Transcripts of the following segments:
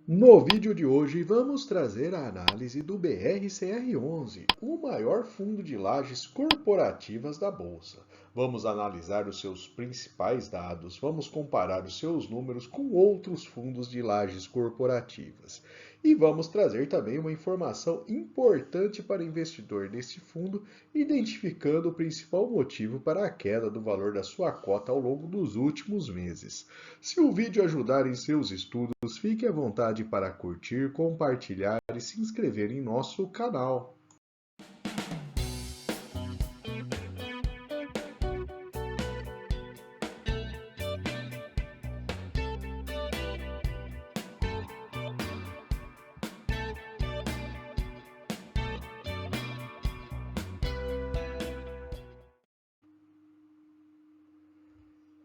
No vídeo de hoje vamos trazer a análise do BRCR11, o maior fundo de lajes corporativas da Bolsa. Vamos analisar os seus principais dados, vamos comparar os seus números com outros fundos de lajes corporativas. E vamos trazer também uma informação importante para o investidor neste fundo, identificando o principal motivo para a queda do valor da sua cota ao longo dos últimos meses. Se o vídeo ajudar em seus estudos, fique à vontade para curtir, compartilhar e se inscrever em nosso canal.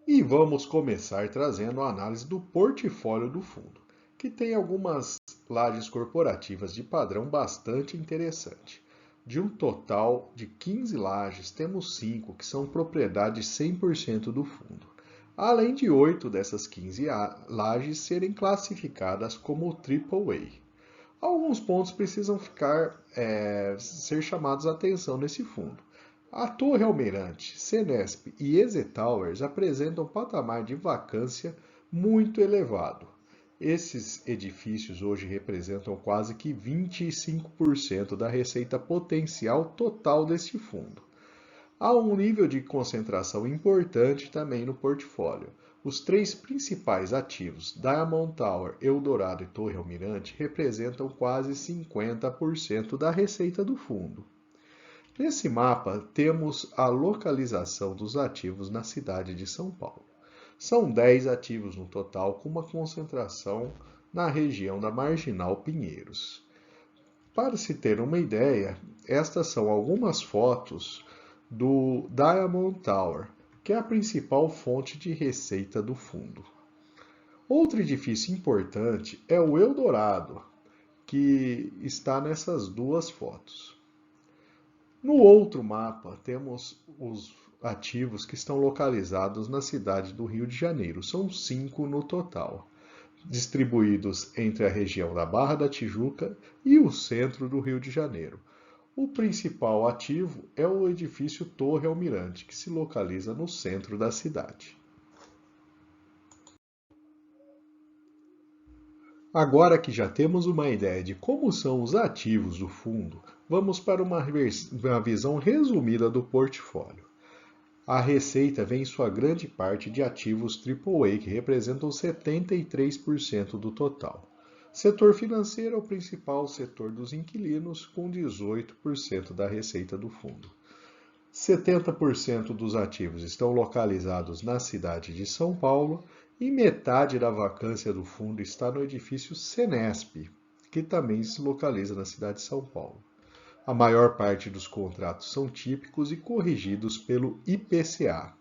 E vamos começar trazendo a análise do portfólio do fundo, que tem algumas lajes corporativas de padrão bastante interessante. De um total de 15 lajes, temos 5 que são propriedade 100% do fundo, além de 8 dessas 15 lajes serem classificadas como AAA. Alguns pontos precisam ser chamados a atenção nesse fundo. A Torre Almirante, Senesp e EZ Towers apresentam um patamar de vacância muito elevado. Esses edifícios hoje representam quase que 25% da receita potencial total deste fundo. Há um nível de concentração importante também no portfólio. Os três principais ativos, Diamond Tower, Eldorado e Torre Almirante, representam quase 50% da receita do fundo. Nesse mapa, temos a localização dos ativos na cidade de São Paulo. São 10 ativos no total, com uma concentração na região da Marginal Pinheiros. Para se ter uma ideia, estas são algumas fotos do Diamond Tower, que é a principal fonte de receita do fundo. Outro edifício importante é o Eldorado, que está nessas duas fotos. No outro mapa, temos os ativos que estão localizados na cidade do Rio de Janeiro. São 5 no total, distribuídos entre a região da Barra da Tijuca e o centro do Rio de Janeiro. O principal ativo é o edifício Torre Almirante, que se localiza no centro da cidade. Agora que já temos uma ideia de como são os ativos do fundo, vamos para uma visão resumida do portfólio. A receita vem em sua grande parte de ativos AAA, que representam 73% do total. Setor financeiro é o principal setor dos inquilinos, com 18% da receita do fundo. 70% dos ativos estão localizados na cidade de São Paulo e metade da vacância do fundo está no edifício Senesp, que também se localiza na cidade de São Paulo. A maior parte dos contratos são típicos e corrigidos pelo IPCA.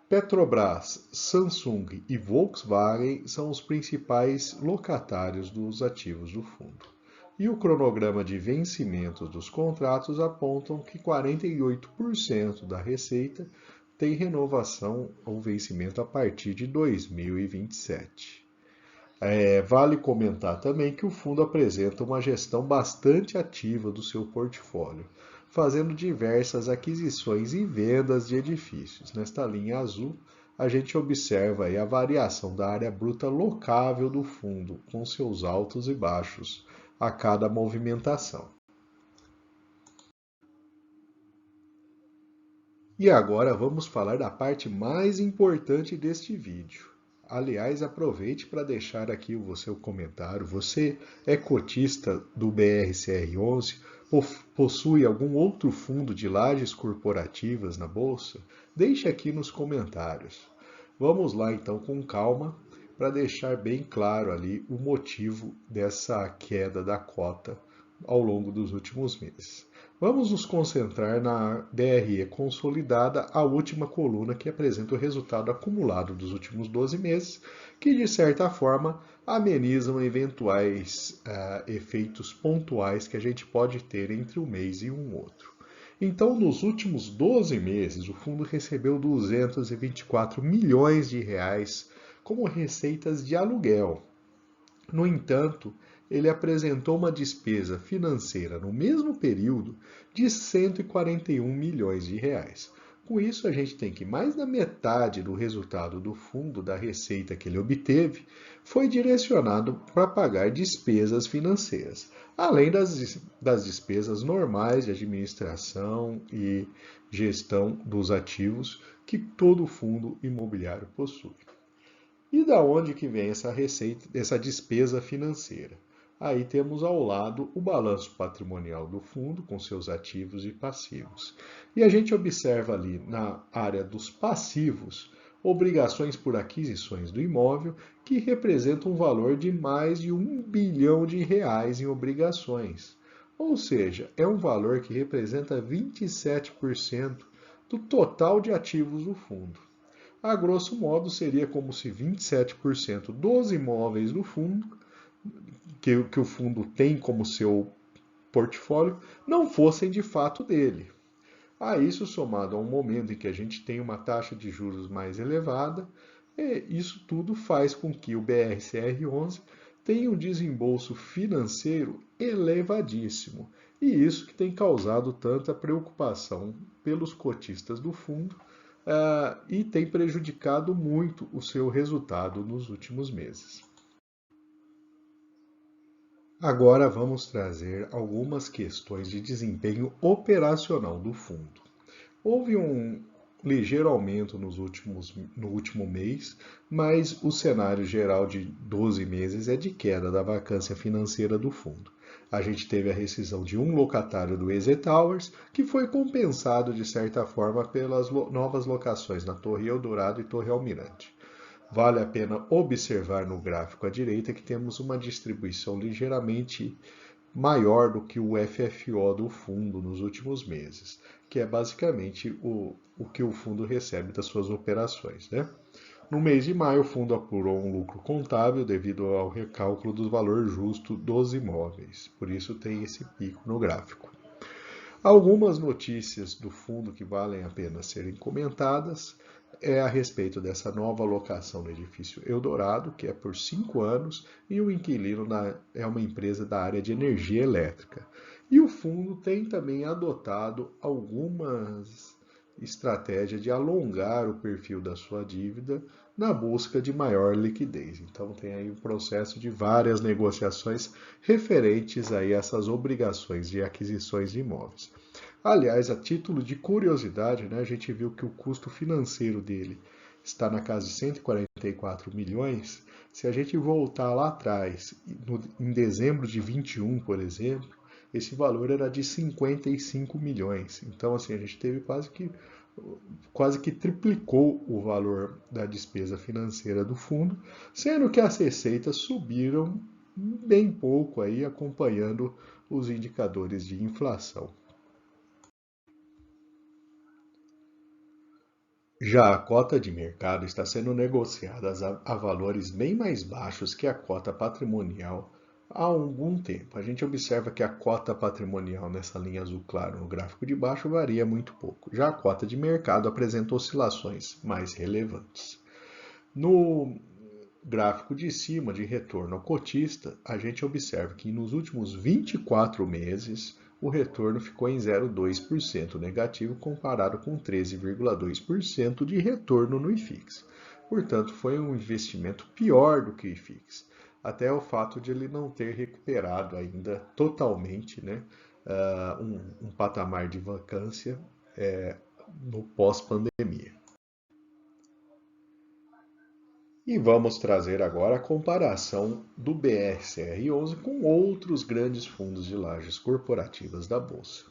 Petrobras, Samsung e Volkswagen são os principais locatários dos ativos do fundo. E o cronograma de vencimento dos contratos apontam que 48% da receita tem renovação ou vencimento a partir de 2027. Vale comentar também que o fundo apresenta uma gestão bastante ativa do seu portfólio, fazendo diversas aquisições e vendas de edifícios. Nesta linha azul, a gente observa aí a variação da área bruta locável do fundo, com seus altos e baixos a cada movimentação. E agora vamos falar da parte mais importante deste vídeo. Aliás, aproveite para deixar aqui o seu comentário. Você é cotista do BRCR11? Possui algum outro fundo de lajes corporativas na Bolsa? Deixe aqui nos comentários. Vamos lá então com calma para deixar bem claro ali o motivo dessa queda da cota ao longo dos últimos meses. Vamos nos concentrar na DRE consolidada, a última coluna que apresenta o resultado acumulado dos últimos 12 meses, que de certa forma amenizam eventuais efeitos pontuais que a gente pode ter entre um mês e um outro. Então, nos últimos 12 meses, o fundo recebeu 224 milhões de reais como receitas de aluguel. No entanto, ele apresentou uma despesa financeira no mesmo período de 141 milhões de reais. Com isso, a gente tem que mais da metade do resultado do fundo, da receita que ele obteve, foi direcionado para pagar despesas financeiras, além das despesas normais de administração e gestão dos ativos que todo fundo imobiliário possui. E da onde que vem essa receita, essa despesa financeira? Aí temos ao lado o balanço patrimonial do fundo com seus ativos e passivos. E a gente observa ali na área dos passivos obrigações por aquisições do imóvel que representam um valor de mais de R$ 1 bilhão em obrigações. Ou seja, é um valor que representa 27% do total de ativos do fundo. A grosso modo, seria como se 27% dos imóveis do fundo, que o fundo tem como seu portfólio, não fossem de fato dele. A isso, somado a um momento em que a gente tem uma taxa de juros mais elevada, isso tudo faz com que o BRCR11 tenha um desembolso financeiro elevadíssimo. E isso que tem causado tanta preocupação pelos cotistas do fundo, e tem prejudicado muito o seu resultado nos últimos meses. Agora vamos trazer algumas questões de desempenho operacional do fundo. Houve um ligeiro aumento no último mês, mas o cenário geral de 12 meses é de queda da vacância financeira do fundo. A gente teve a rescisão de um locatário do EZ Towers, que foi compensado de certa forma pelas novas locações na Torre Eldorado e Torre Almirante. Vale a pena observar no gráfico à direita que temos uma distribuição ligeiramente maior do que o FFO do fundo nos últimos meses, que é basicamente o que o fundo recebe das suas operações, né? No mês de maio, o fundo apurou um lucro contábil devido ao recálculo do valor justo dos imóveis, por isso tem esse pico no gráfico. Algumas notícias do fundo que valem a pena serem comentadas é a respeito dessa nova locação no edifício Eldorado, que é por 5 anos, e o inquilino é uma empresa da área de energia elétrica. E o fundo tem também adotado algumas estratégias de alongar o perfil da sua dívida na busca de maior liquidez. Então tem aí um processo de várias negociações referentes a essas obrigações de aquisições de imóveis. Aliás, a título de curiosidade, né, a gente viu que o custo financeiro dele está na casa de 144 milhões. Se a gente voltar lá atrás, em dezembro de 21, por exemplo, esse valor era de 55 milhões. Então, assim, a gente teve quase que triplicou o valor da despesa financeira do fundo, sendo que as receitas subiram bem pouco aí, acompanhando os indicadores de inflação. Já a cota de mercado está sendo negociada a valores bem mais baixos que a cota patrimonial há algum tempo. A gente observa que a cota patrimonial nessa linha azul claro no gráfico de baixo varia muito pouco. Já a cota de mercado apresenta oscilações mais relevantes. No gráfico de cima de retorno ao cotista, a gente observa que nos últimos 24 meses o retorno ficou em 0,2% negativo comparado com 13,2% de retorno no IFIX. Portanto, foi um investimento pior do que o IFIX, até o fato de ele não ter recuperado ainda totalmente, né, um patamar de vacância no pós-pandemia. E vamos trazer agora a comparação do BRCR11 com outros grandes fundos de lajes corporativas da Bolsa.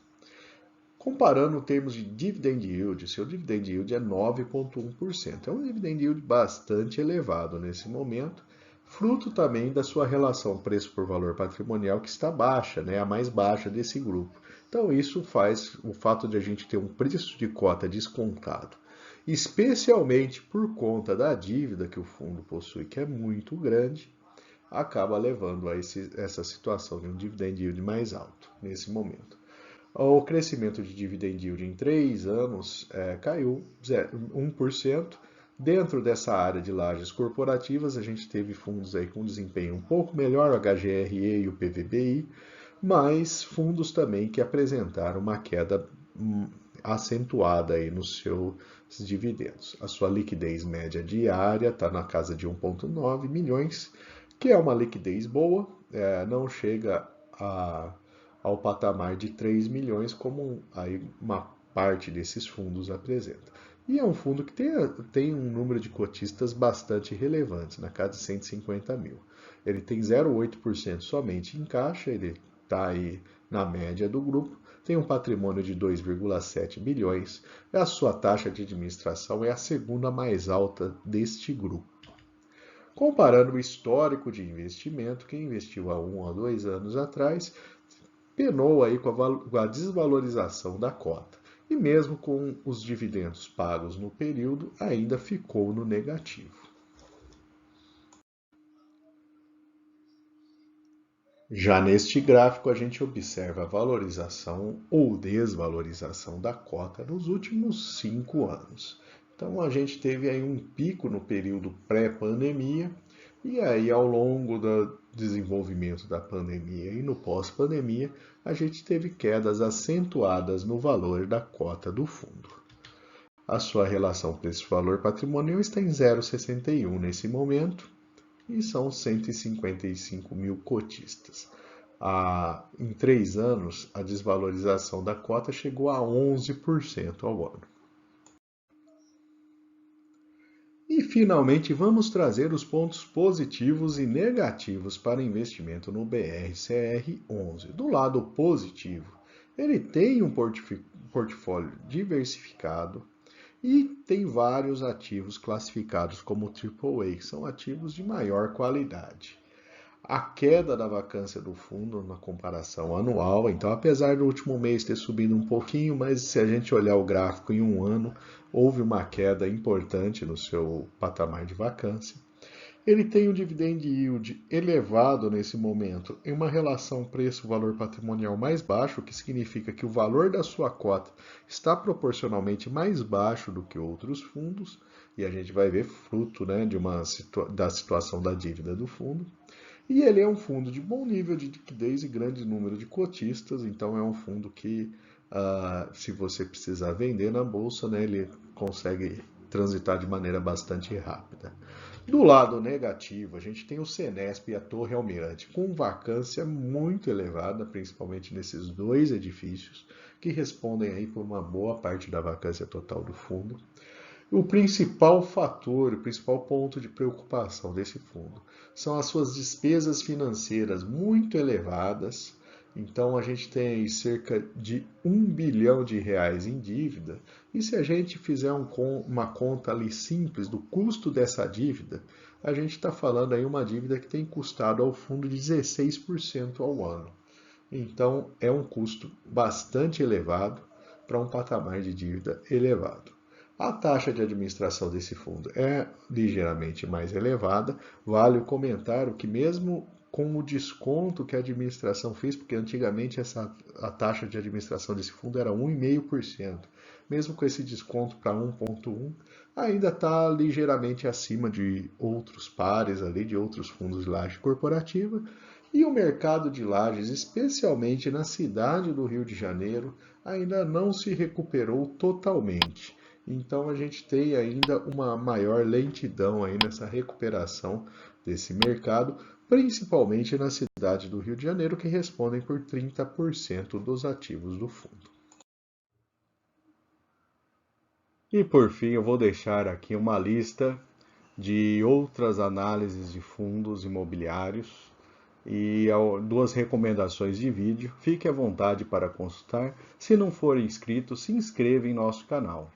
Comparando em termos de dividend yield, seu dividend yield é 9,1%. É um dividend yield bastante elevado nesse momento, fruto também da sua relação preço por valor patrimonial que está baixa, né, a mais baixa desse grupo. Então isso faz o fato de a gente ter um preço de cota descontado, especialmente por conta da dívida que o fundo possui, que é muito grande, acaba levando a essa situação de um dividend yield mais alto nesse momento. O crescimento de dividend yield em 3 anos caiu 1%, Dentro dessa área de lajes corporativas, a gente teve fundos aí com desempenho um pouco melhor, o HGRE e o PVBI, mas fundos também que apresentaram uma queda acentuada aí nos seus dividendos. A sua liquidez média diária está na casa de 1,9 milhões, que é uma liquidez boa, não chega ao patamar de 3 milhões, como aí uma parte desses fundos apresenta. E é um fundo que tem um número de cotistas bastante relevante, na casa de 150 mil. Ele tem 0,8% somente em caixa, ele está aí na média do grupo, tem um patrimônio de 2,7 bilhões, e a sua taxa de administração é a segunda mais alta deste grupo. Comparando o histórico de investimento, quem investiu há 1 ou 2 anos atrás, penou aí com a desvalorização da cota. E mesmo com os dividendos pagos no período, ainda ficou no negativo. Já neste gráfico, a gente observa a valorização ou desvalorização da cota nos últimos 5 anos. Então, a gente teve aí um pico no período pré-pandemia, e aí, ao longo do desenvolvimento da pandemia e no pós-pandemia, a gente teve quedas acentuadas no valor da cota do fundo. A sua relação preço-valor patrimonial está em 0,61 nesse momento, e são 155 mil cotistas. Em 3 anos, a desvalorização da cota chegou a 11% ao ano. E, finalmente, vamos trazer os pontos positivos e negativos para investimento no BRCR11. Do lado positivo, ele tem um portfólio diversificado e tem vários ativos classificados como AAA, que são ativos de maior qualidade. A queda da vacância do fundo na comparação anual, então apesar do último mês ter subido um pouquinho, mas se a gente olhar o gráfico em um ano, houve uma queda importante no seu patamar de vacância. Ele tem um dividend yield elevado nesse momento, em uma relação preço-valor patrimonial mais baixo, o que significa que o valor da sua cota está proporcionalmente mais baixo do que outros fundos, e a gente vai ver fruto, né, da situação da dívida do fundo. E ele é um fundo de bom nível de liquidez e grande número de cotistas, então é um fundo que, se você precisar vender na bolsa, né, ele consegue transitar de maneira bastante rápida. Do lado negativo, a gente tem o Senesp e a Torre Almirante, com vacância muito elevada, principalmente nesses 2 edifícios, que respondem aí por uma boa parte da vacância total do fundo. O principal fator, o principal ponto de preocupação desse fundo são as suas despesas financeiras muito elevadas. Então, a gente tem cerca de 1 bilhão de reais em dívida, e se a gente fizer uma conta ali simples do custo dessa dívida, a gente está falando aí uma dívida que tem custado ao fundo 16% ao ano. Então, é um custo bastante elevado para um patamar de dívida elevado. A taxa de administração desse fundo é ligeiramente mais elevada. Vale o comentário que mesmo com o desconto que a administração fez, porque antigamente a taxa de administração desse fundo era 1,5%, mesmo com esse desconto para 1,1%, ainda está ligeiramente acima de outros pares ali, de outros fundos de laje corporativa. E o mercado de lajes, especialmente na cidade do Rio de Janeiro, ainda não se recuperou totalmente. Então a gente tem ainda uma maior lentidão aí nessa recuperação desse mercado, principalmente na cidade do Rio de Janeiro, que respondem por 30% dos ativos do fundo. E por fim, eu vou deixar aqui uma lista de outras análises de fundos imobiliários e 2 recomendações de vídeo. Fique à vontade para consultar. Se não for inscrito, se inscreva em nosso canal.